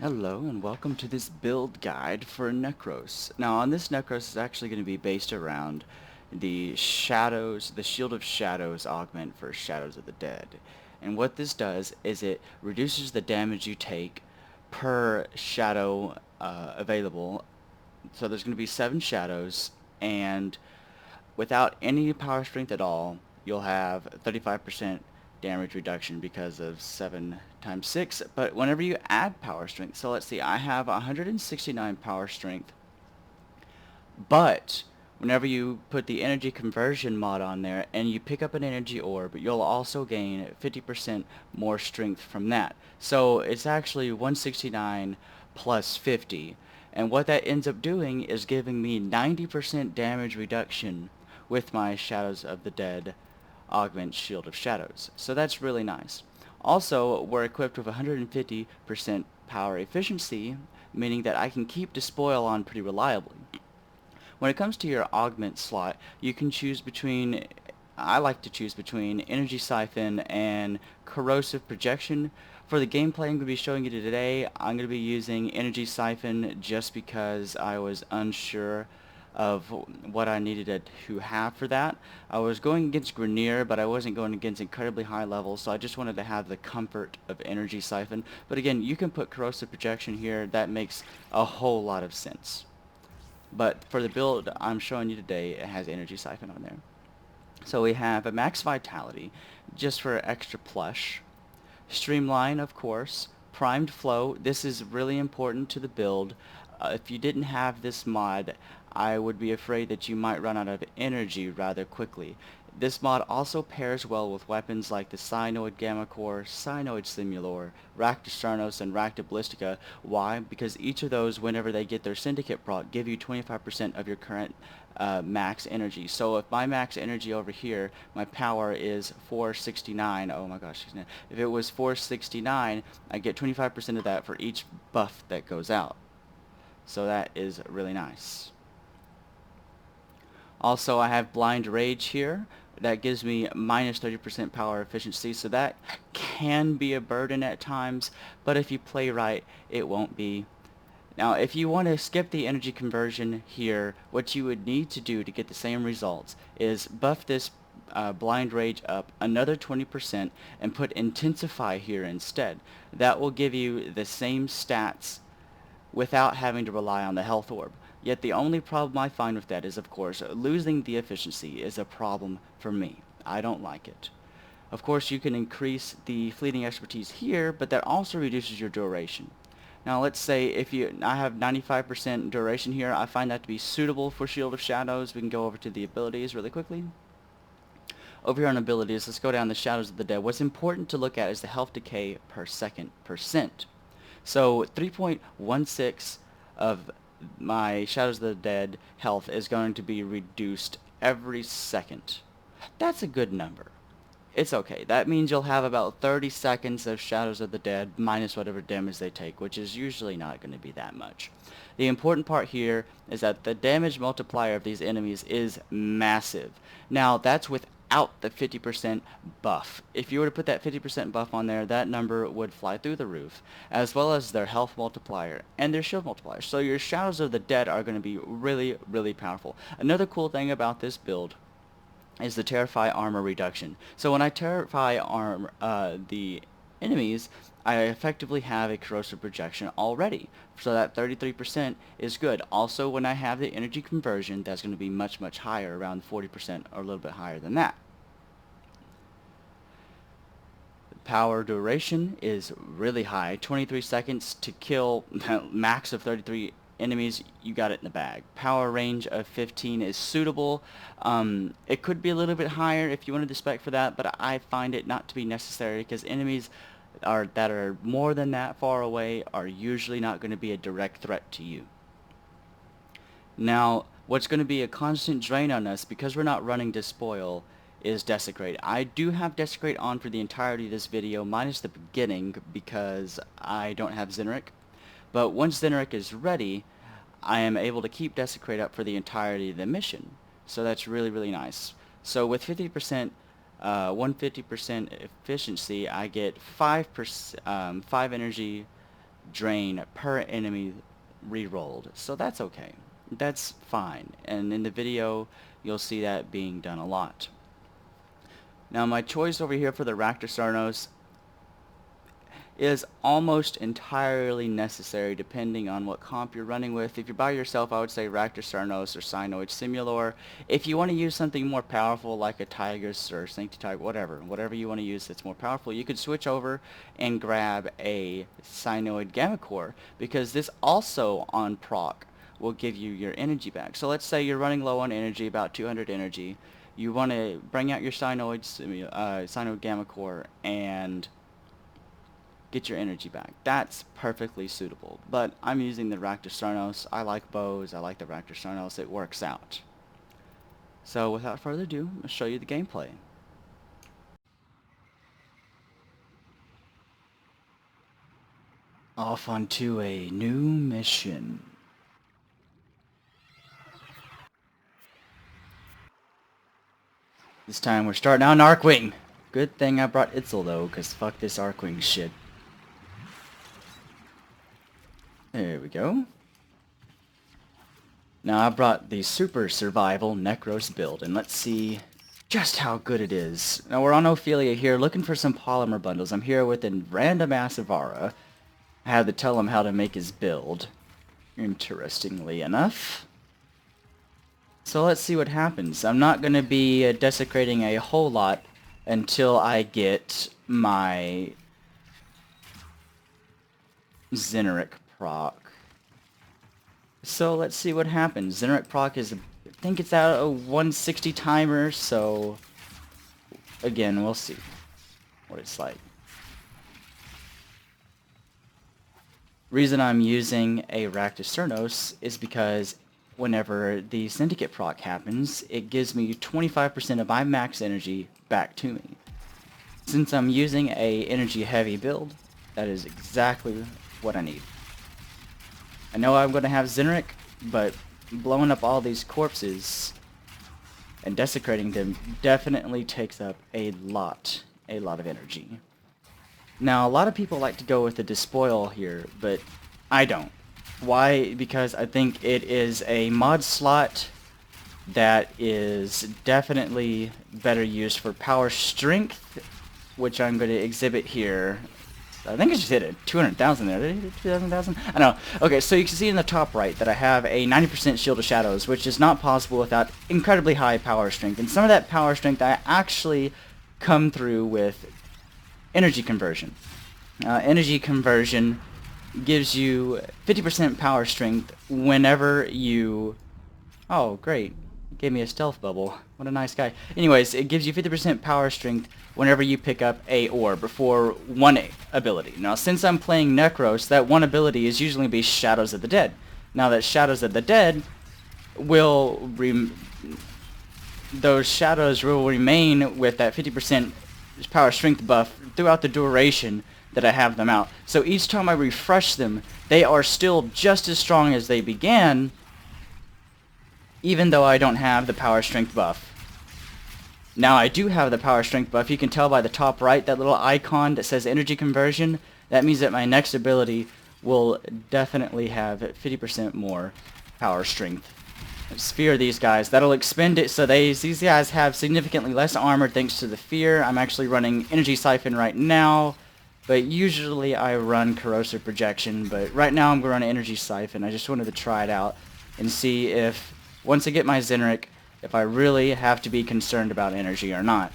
Hello and welcome to this build guide for Nekros. Now on this Nekros is actually going to be based around the Shadows, the Shield of Shadows augment for Shadows of the Dead. And what this does is it reduces the damage you take per shadow available. So there's going to be 7 shadows, and without any power strength at all, you'll have 35% damage reduction because of 7 times 6. But whenever you add power strength, so let's see, I have 169 power strength, but whenever you put the energy conversion mod on there and you pick up an energy orb, you'll also gain 50% more strength from that. So it's actually 169 plus 50. And what that ends up doing is giving me 90% damage reduction with my Shadows of the Dead augment Shield of Shadows. So that's really nice. Also, we're equipped with 150% power efficiency, meaning that I can keep Despoil on pretty reliably. When it comes to your augment slot, you can choose between, I like to choose between Energy Siphon and Corrosive Projection. For the gameplay I'm going to be showing you today, I'm going to be using Energy Siphon just because I was unsure of what I needed to have for that. I was going against Grenier, but I wasn't going against incredibly high levels, so I just wanted to have the comfort of Energy Siphon. But again, you can put Corrosive Projection here. That makes a whole lot of sense. But for the build I'm showing you today, it has Energy Siphon on there. So we have a Max Vitality, just for extra plush. Streamline, of course. Primed Flow, this is really important to the build. If you didn't have this mod, I would be afraid that you might run out of energy rather quickly. This mod also pairs well with weapons like the Cyanoid Gamma Core, Cyanoid Simulor, Raktasarnos, and Rakta Ballistica. Why? Because each of those, whenever they get their Syndicate proc, give you 25% of your current max energy. So if my max energy over here, my power is 469, oh my gosh, if it was 469, I get 25% of that for each buff that goes out. So that is really nice. Also, I have Blind Rage here. That gives me minus 30% power efficiency, so that can be a burden at times, but if you play right, it won't be. Now, if you want to skip the energy conversion here, what you would need to do to get the same results is buff this Blind Rage up another 20% and put Intensify here instead. That will give you the same stats without having to rely on the health orb. Yet the only problem I find with that is, of course, losing the efficiency is a problem for me. I don't like it. Of course, you can increase the fleeting expertise here, but that also reduces your duration. Now let's say I have 95% duration here, I find that to be suitable for Shield of Shadows. We can go over to the abilities really quickly. Over here on abilities, let's go down the Shadows of the Dead. What's important to look at is the health decay per second percent. So 3.16 of my Shadows of the Dead health is going to be reduced every second. That's a good number. It's okay. That means you'll have about 30 seconds of Shadows of the Dead minus whatever damage they take, which is usually not going to be that much. The important part here is that the damage multiplier of these enemies is massive. Now, that's without the 50% buff. If you were to put that 50% buff on there, that number would fly through the roof, as well as their health multiplier and their shield multiplier. So your Shadows of the Dead are going to be really, really powerful. Another cool thing about this build is the Terrify armor reduction. So when I Terrify the enemies, I effectively have a corrosive projection already. So that 33% is good. Also, when I have the energy conversion, that's going to be much, much higher, around 40% or a little bit higher than that. Power duration is really high, 23 seconds to kill max of 33 enemies. You got it in the bag. Power range of 15 is suitable. It could be a little bit higher if you wanted to spec for that, but I find it not to be necessary because enemies that are more than that far away are usually not going to be a direct threat to you. Now, what's going to be a constant drain on us because we're not running Despoil is Desecrate. I do have Desecrate on for the entirety of this video, minus the beginning because I don't have Zenric. But once Zenric is ready, I am able to keep Desecrate up for the entirety of the mission. So that's really, really nice. So with 50%, 150% efficiency, I get 5 energy drain per enemy re-rolled. So that's okay. That's fine. And in the video, you'll see that being done a lot. Now my choice over here for the Raptor Sarnos is almost entirely necessary depending on what comp you're running with. If you're by yourself, I would say Raptor Sarnos or Cynoid Simulor. If you want to use something more powerful like a Tigris or Sancti-Tiger, whatever you want to use that's more powerful, you could switch over and grab a Cynoid Gamma Core, because this also on proc will give you your energy back. So let's say you're running low on energy, about 200 energy. You want to bring out your Cynoid Gamma Core and get your energy back. That's perfectly suitable. But I'm using the Raptor Sarnos. I like bows. I like the Raptor Sarnos. It works out. So without further ado, I'll show you the gameplay. Off onto a new mission. This time we're starting out an Arcwing. Good thing I brought Itzel though, because fuck this Arcwing shit. There we go. Now I brought the super survival Nekros build, and let's see just how good it is. Now we're on Ophelia here looking for some polymer bundles. I'm here with a random ass Avara. I had to tell him how to make his build, interestingly enough. So let's see what happens. I'm not going to be desecrating a whole lot until I get my Xeneric proc. So let's see what happens. Xeneric proc is, I think it's out a 160 timer, so again, we'll see what it's like. Reason I'm using a Raptor Sarnos is because whenever the Syndicate proc happens, it gives me 25% of my max energy back to me. Since I'm using a energy heavy build, that is exactly what I need. I know I'm going to have Xeneric, but blowing up all these corpses and desecrating them definitely takes up a lot of energy. Now, a lot of people like to go with the Despoil here, but I don't. Why? Because I think it is a mod slot that is definitely better used for power strength, which I'm going to exhibit here. I think I just hit it. 200,000 there. Did I hit 2,000? I don't know. Okay, so you can see in the top right that I have a 90% Shield of Shadows, which is not possible without incredibly high power strength. And some of that power strength I actually come through with energy conversion. Energy conversion gives you 50% power strength whenever you... Oh, great. It gave me a stealth bubble. What a nice guy. Anyways, it gives you 50% power strength whenever you pick up a orb for one ability. Now, since I'm playing Nekros, that one ability is usually be Shadows of the Dead. Now, that Shadows of the Dead will... those shadows will remain with that 50% power strength buff throughout the duration that I have them out. So each time I refresh them, they are still just as strong as they began, even though I don't have the power strength buff. Now I do have the power strength buff. You can tell by the top right, that little icon that says energy conversion. That means that my next ability will definitely have 50% more power strength. Sphere these guys. That'll expend it so these guys have significantly less armor thanks to the fear. I'm actually running Energy Siphon right now, but usually I run Corrosive Projection, but right now I'm going to run Energy Siphon. I just wanted to try it out and see if, once I get my Xeneric, if I really have to be concerned about energy or not.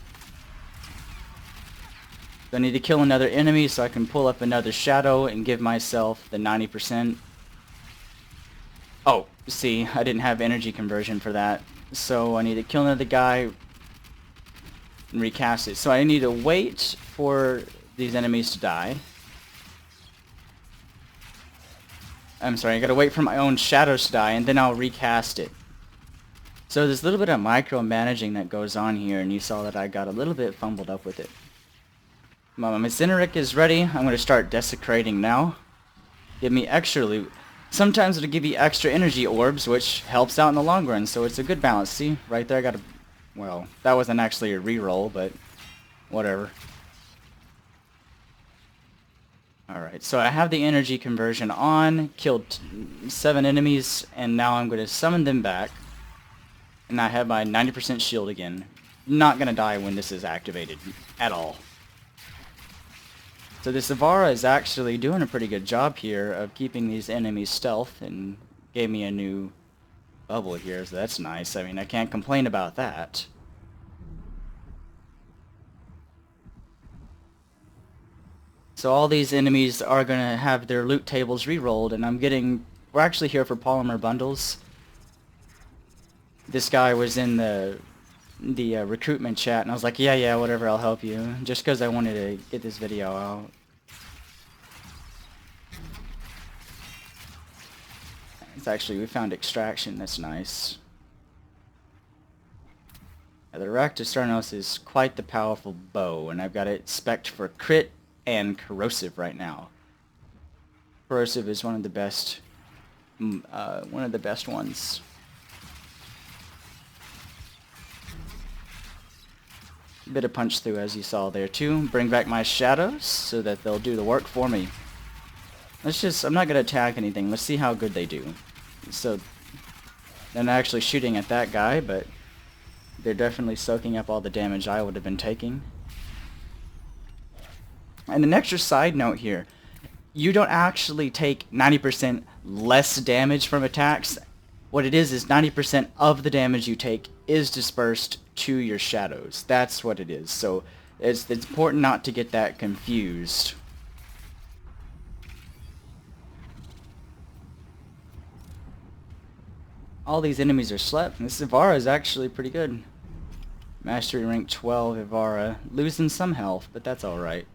I need to kill another enemy so I can pull up another shadow and give myself the 90%. Oh, see, I didn't have energy conversion for that. So I need to kill another guy and recast it. So I need to wait for these enemies to die. I'm sorry, I gotta wait for my own shadows to die and then I'll recast it. So there's a little bit of micromanaging that goes on here, and you saw that I got a little bit fumbled up with it. My Xeneric is ready. I'm going to start desecrating now. Give me extra loot. Sometimes it'll give you extra energy orbs, which helps out in the long run, so it's a good balance. See, right there I got a... Well, that wasn't actually a reroll, but whatever. Alright, so I have the energy conversion on, killed 7 enemies, and now I'm going to summon them back. And I have my 90% shield again. Not going to die when this is activated at all. So this Ivara is actually doing a pretty good job here of keeping these enemies stealth, and gave me a new bubble here, so that's nice. I mean, I can't complain about that. So all these enemies are going to have their loot tables re-rolled, and we're actually here for polymer bundles. This guy was in the recruitment chat, and I was like, yeah, whatever, I'll help you, just because I wanted to get this video out. It's actually, we found extraction, that's nice. The Raktasarnos is quite the powerful bow, and I've got it spec'd for crit and corrosive right now. Corrosive is one of the best ones. Bit of punch through, as you saw there too. Bring back my shadows so that they'll do the work for me. I'm not gonna attack anything. Let's see how good they do. So they're not actually shooting at that guy, but they're definitely soaking up all the damage I would have been taking. And an extra side note here, you don't actually take 90% less damage from attacks. What it is 90% of the damage you take is dispersed to your shadows. That's what it is. So it's important not to get that confused. All these enemies are slept, and this Ivara is actually pretty good. Mastery rank 12 Ivara. Losing some health, but that's alright.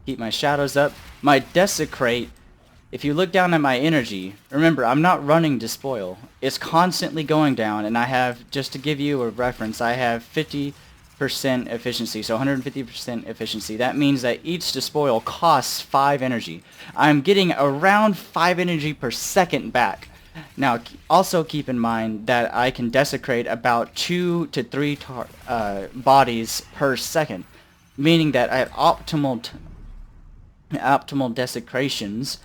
Keep my shadows up. My Desecrate, if you look down at my energy, remember, I'm not running Despoil. It's constantly going down, and I have, just to give you a reference, I have 50% efficiency, so 150% efficiency. That means that each Despoil costs 5 energy. I'm getting around 5 energy per second back. Now, also keep in mind that I can desecrate about 2 to 3 bodies per second, meaning that at optimal desecrations,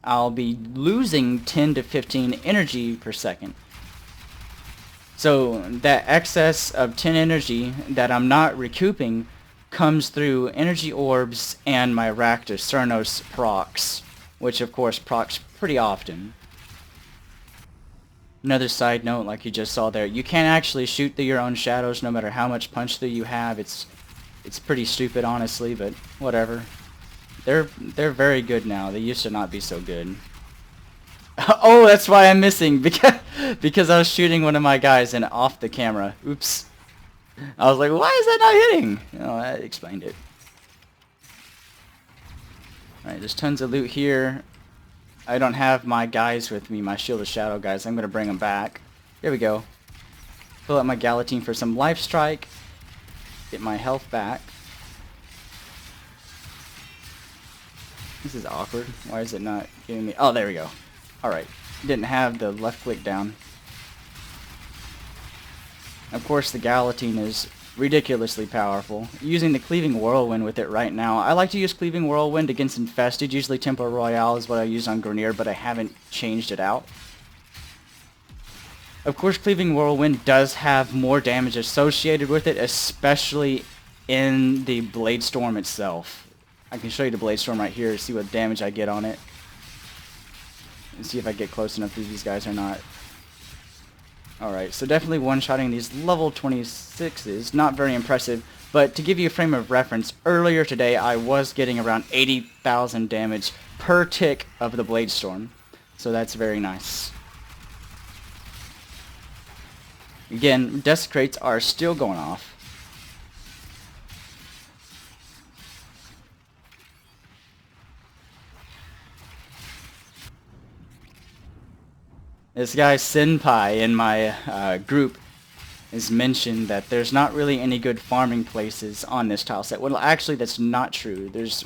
I'll be losing 10 to 15 energy per second. So that excess of 10 energy that I'm not recouping comes through energy orbs and my Rakta Cernos procs, which of course procs pretty often. Another side note, like you just saw there, you can't actually shoot through your own shadows no matter how much punch through you have. It's pretty stupid, honestly, but whatever. They're very good now. They used to not be so good. Oh, that's why I'm missing, because I was shooting one of my guys and off the camera. Oops. I was like, why is that not hitting? Oh, that explained it. Alright, there's tons of loot here. I don't have my guys with me, my Shield of Shadow guys. I'm going to bring them back. Here we go. Pull out my Galatine for some Life Strike. Get my health back. This is awkward. Why is it not giving me... Oh, there we go. Alright. Didn't have the left click down. Of course, the Galatine is ridiculously powerful. Using the Cleaving Whirlwind with it right now. I like to use Cleaving Whirlwind against Infested. Usually Tempo Royale is what I use on Grenier, but I haven't changed it out. Of course, Cleaving Whirlwind does have more damage associated with it, especially in the Blade Storm itself. I can show you the Blade Storm right here to see what damage I get on it. And see if I get close enough to these guys or not. Alright, so definitely one-shotting these level 26s, not very impressive, but to give you a frame of reference, earlier today I was getting around 80,000 damage per tick of the Blade Storm, so that's very nice. Again, Desecrates are still going off. This guy Senpai in my group has mentioned that there's not really any good farming places on this tile set. Well, actually, that's not true. There's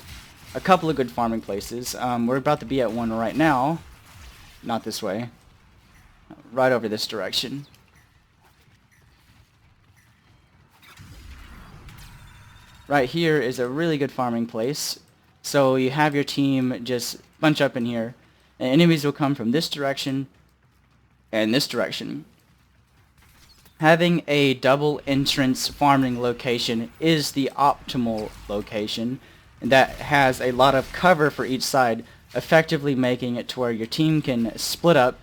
a couple of good farming places. We're about to be at one right now. Not this way. Right over this direction. Right here is a really good farming place. So you have your team just bunch up in here, and enemies will come from this direction and this direction. Having a double entrance farming location is the optimal location that has a lot of cover for each side, effectively making it to where your team can split up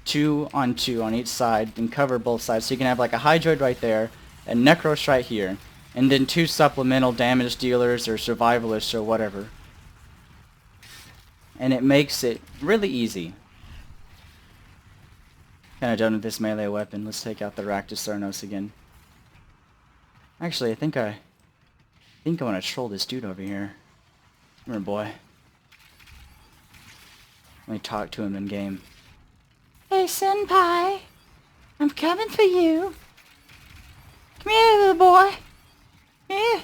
2 on 2 on each side and cover both sides. So you can have like a Hydroid right there, a Nekros right here, and then 2 supplemental damage dealers or survivalists or whatever. And it makes it really easy. Kind of done with this melee weapon. Let's take out the Raktos again. Actually, I think I want to troll this dude over here. Come here, boy. Let me talk to him in game. Hey, senpai. I'm coming for you. Come here, little boy. Come here.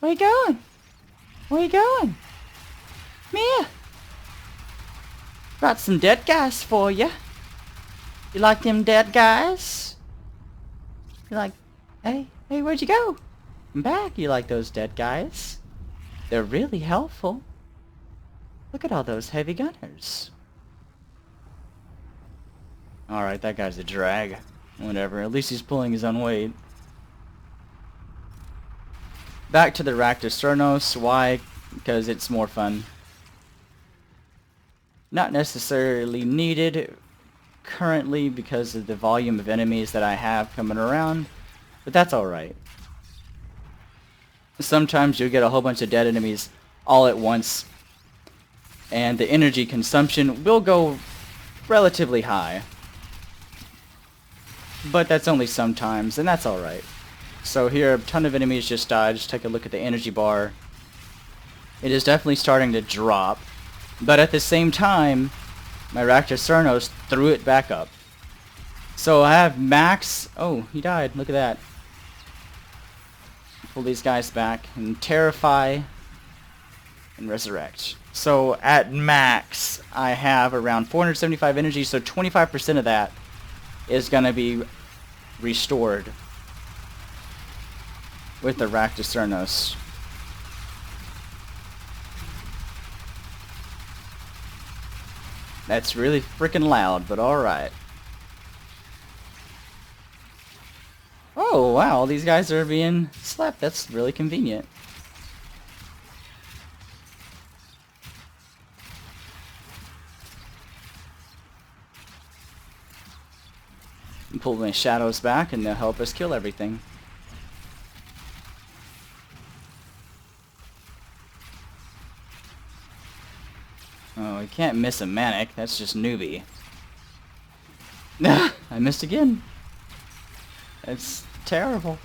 Where you going? Where you going? Come here. Brought some dead guys for you. You like them dead guys? You like... Hey, where'd you go? I'm back. You like those dead guys? They're really helpful. Look at all those heavy gunners. Alright, that guy's a drag. Whatever, at least he's pulling his own weight. Back to the Raktos. Why? Because it's more fun. Not necessarily needed currently because of the volume of enemies that I have coming around, but that's alright. Sometimes you'll get a whole bunch of dead enemies all at once, and the energy consumption will go relatively high. But that's only sometimes, and that's alright. So here, a ton of enemies just died. Just take a look at the energy bar. It is definitely starting to drop, but at the same time, my Raktos threw it back up. So I have max... Oh, he died. Look at that. Pull these guys back and terrify and resurrect. So at max, I have around 475 energy, so 25% of that is going to be restored with the Raktos. That's really freaking loud, but alright. Oh, wow, these guys are being slapped. That's really convenient. Pull my shadows back and they'll help us kill everything. Oh, you can't miss a Manic. That's just newbie. I missed again. That's terrible.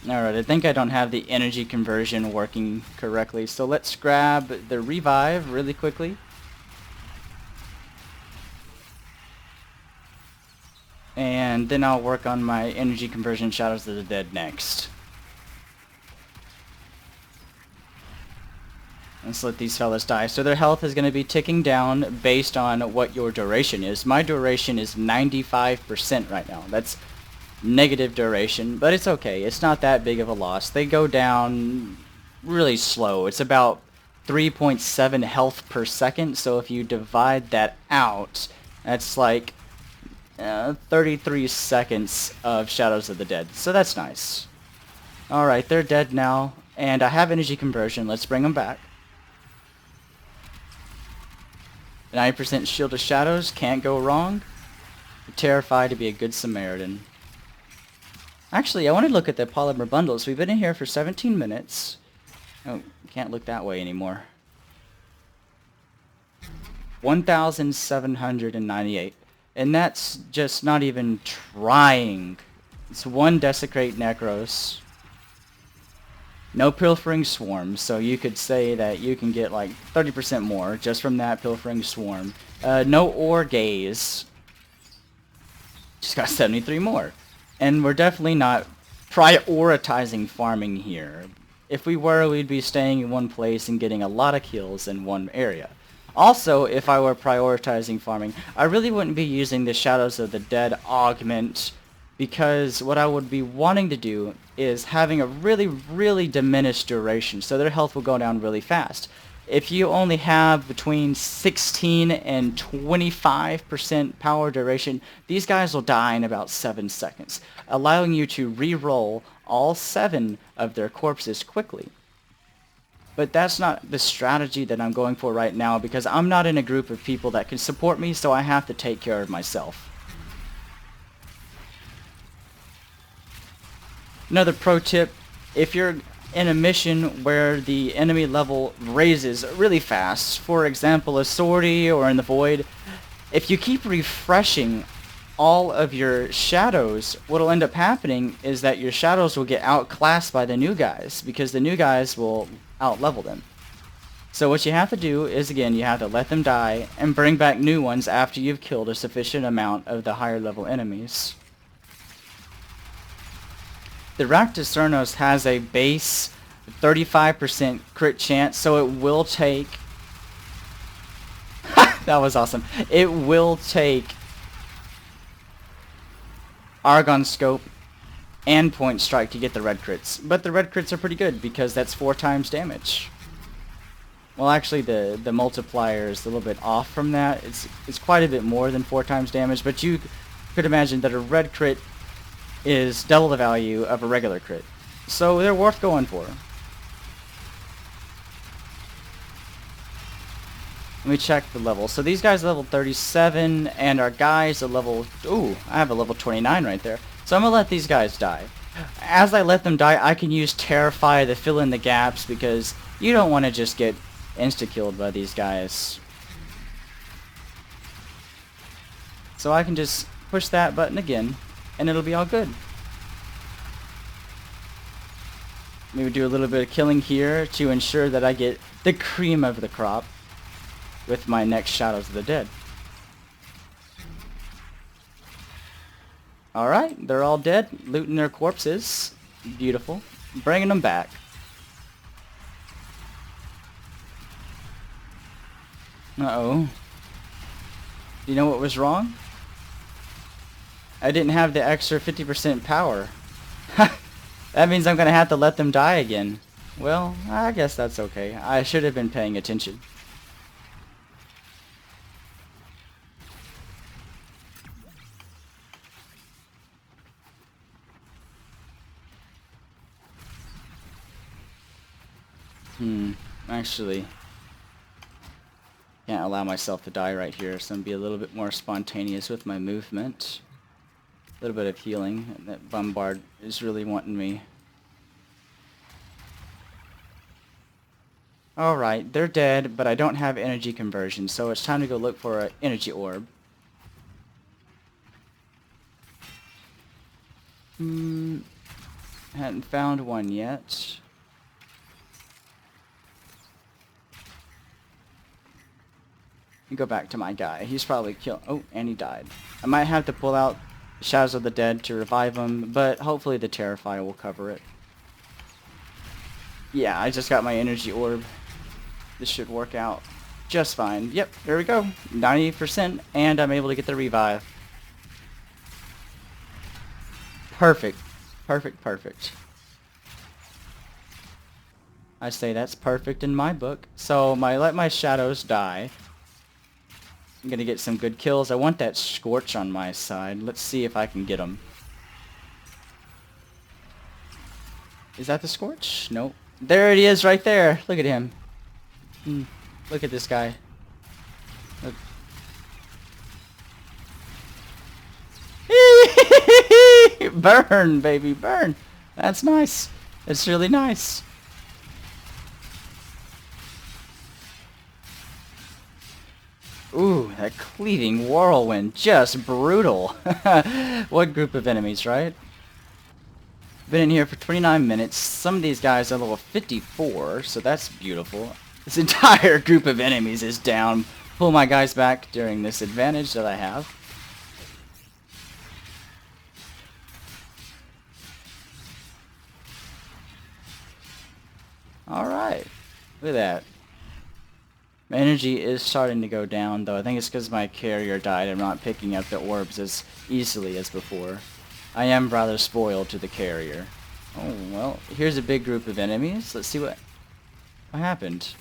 Alright, I think I don't have the energy conversion working correctly, so let's grab the revive really quickly. And then I'll work on my energy conversion Shadows of the Dead next. Let's let these fellas die. So their health is going to be ticking down based on what your duration is. My duration is 95% right now. That's negative duration, but it's okay. It's not that big of a loss. They go down really slow. It's about 3.7 health per second, so if you divide that out, that's like 33 seconds of Shadows of the Dead. So that's nice. Alright, they're dead now, and I have energy conversion. Let's bring them back. 90% shield of shadows, can't go wrong. Terrified to be a good Samaritan. Actually, I want to look at the polymer bundles. We've been in here for 17 minutes. Oh, can't look that way anymore. 1,798. And that's just not even trying. It's 1 Desecrate Nekros. No Pilfering Swarm, so you could say that you can get like 30% more just from that Pilfering Swarm. No Ore Gaze. Just got 73 more. And we're definitely not prioritizing farming here. If we were, we'd be staying in one place and getting a lot of kills in one area. Also, if I were prioritizing farming, I really wouldn't be using the Shadows of the Dead augment because what I would be wanting to do is having a really diminished duration, so their health will go down really fast. If you only have between 16 and 25% power duration, these guys will die in about 7 seconds, allowing you to re-roll all 7 of their corpses quickly. But that's not the strategy that I'm going for right now, because I'm not in a group of people that can support me, so I have to take care of myself. Another pro tip, if you're in a mission where the enemy level raises really fast, for example a sortie or in the void, if you keep refreshing all of your shadows, what'll end up happening is that your shadows will get outclassed by the new guys, because the new guys will outlevel them. So what you have to do is, again, you have to let them die and bring back new ones after you've killed a sufficient amount of the higher level enemies. The Rakta Cernos has a base 35% crit chance, so it will take... that was awesome. It will take Argon Scope and Point Strike to get the red crits. But the red crits are pretty good, because that's 4 times damage. Well, actually, the multiplier is a little bit off from that. It's quite a bit more than 4 times damage, but you could imagine that a red crit is double the value of a regular crit. So they're worth going for. Let me check the level. So these guys are level 37, and our guys are level... Ooh, I have a level 29 right there. So I'm going to let these guys die. As I let them die, I can use Terrify to fill in the gaps, because you don't want to just get insta-killed by these guys. So I can just push that button again, and it'll be all good. Maybe do a little bit of killing here to ensure that I get the cream of the crop with my next Shadows of the Dead. Alright, they're all dead, looting their corpses. Beautiful. Bringing them back. Uh-oh. You know what was wrong? I didn't have the extra 50% power. That means I'm going to have to let them die again. Well, I guess that's okay. I should have been paying attention. Actually, can't allow myself to die right here, so I'm going to be a little bit more spontaneous with my movement. A little bit of healing, and that bombard is really wanting me. Alright, they're dead, but I don't have energy conversion, so it's time to go look for an energy orb. Hadn't found one yet. Go back to my guy. He's probably killed... Oh, and he died. I might have to pull out Shadows of the Dead to revive him, but hopefully the Terrifier will cover it. Yeah, I just got my energy orb. This should work out just fine. Yep, there we go. 90%, and I'm able to get the revive. Perfect. Perfect, perfect. I say that's perfect in my book. So, let my shadows die. I'm gonna get some good kills. I want that Scorch on my side. Let's see if I can get him. Is that the Scorch? Nope. There it is right there. Look at him. Look at this guy. Look. Burn, baby, burn. That's nice. That's really nice. Ooh, that cleaving whirlwind, just brutal. What group of enemies, right? Been in here for 29 minutes. Some of these guys are level 54, so that's beautiful. This entire group of enemies is down. Pull my guys back during this advantage that I have. Alright, look at that. My energy is starting to go down, though. I think it's because my carrier died. I'm not picking up the orbs as easily as before. I am rather spoiled to the carrier. Oh, well, here's a big group of enemies. Let's see what happened.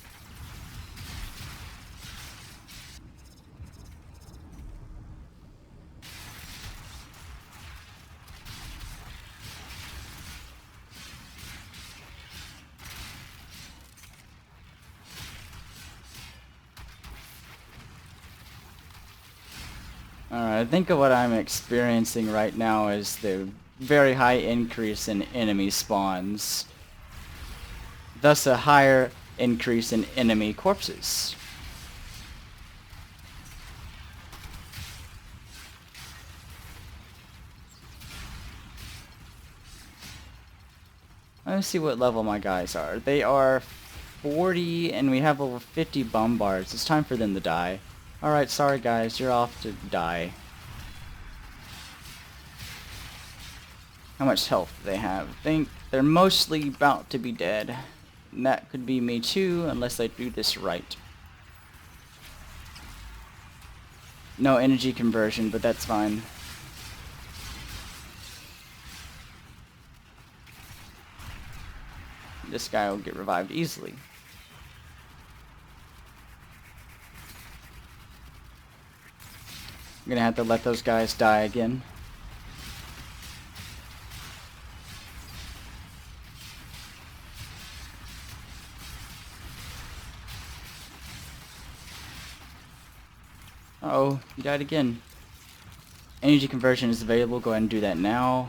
Alright, I think of what I'm experiencing right now is the very high increase in enemy spawns. Thus a higher increase in enemy corpses. Let's see what level my guys are. They are 40 and we have over 50 bombards. It's time for them to die. Alright, sorry guys, you're off to die. How much health do they have? I think they're mostly about to be dead. And that could be me too, unless I do this right. No energy conversion, but that's fine. This guy will get revived easily. I'm gonna have to let those guys die again. Uh-oh, he died again. Energy conversion is available. Go ahead and do that now.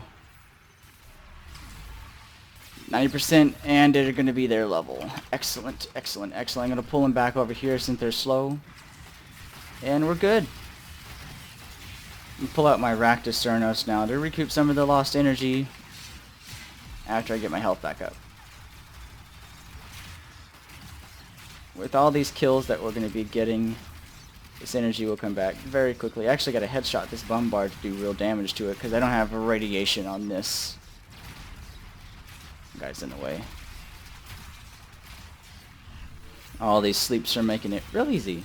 90% and they're going to be their level. Excellent, excellent, excellent. I'm going to pull them back over here since they're slow. And we're good. Pull out my Ractus Cernos now to recoup some of the lost energy after I get my health back up. With all these kills that we're going to be getting, this energy will come back very quickly. I actually got to headshot this bombard to do real damage to it because I don't have radiation on this. Guy's in the way. All these sleeps are making it real easy.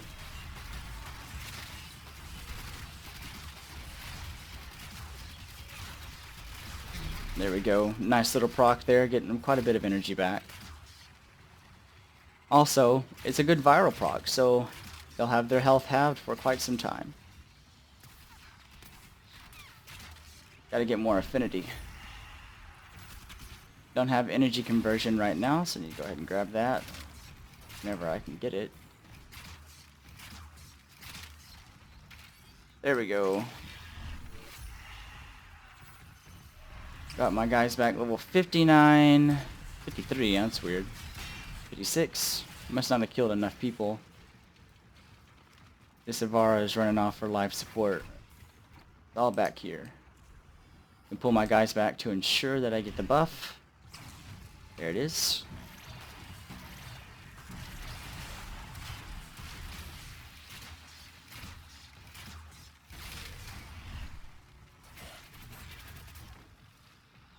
There we go. Nice little proc there, getting them quite a bit of energy back. Also, it's a good viral proc, so they'll have their health halved for quite some time. Gotta get more affinity. Don't have energy conversion right now, so I need to go ahead and grab that whenever I can get it. There we go. Got my guys back level 59, 53, that's weird. 56. Must not have killed enough people. This Avara is running off for life support. It's all back here. And pull my guys back to ensure that I get the buff. There it is.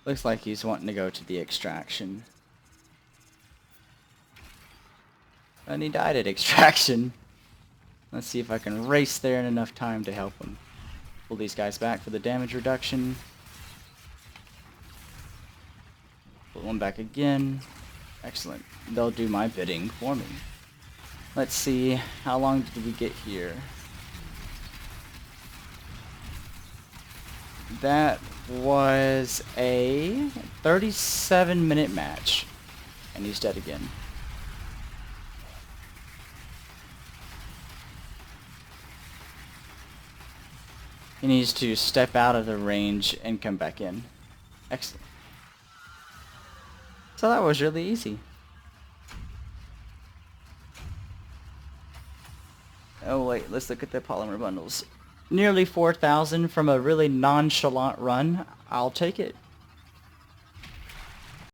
Looks like he's wanting to go to the extraction. And he died at extraction. Let's see if I can race there in enough time to help him. Pull these guys back for the damage reduction. Pull one back again. Excellent. They'll do my bidding for me. Let's see, how long did we get here? That was a 37-minute match. And he's dead again. He needs to step out of the range and come back in. Excellent. So that was really easy. Oh wait, let's look at the polymer bundles. Nearly 4,000 from a really nonchalant run. I'll take it.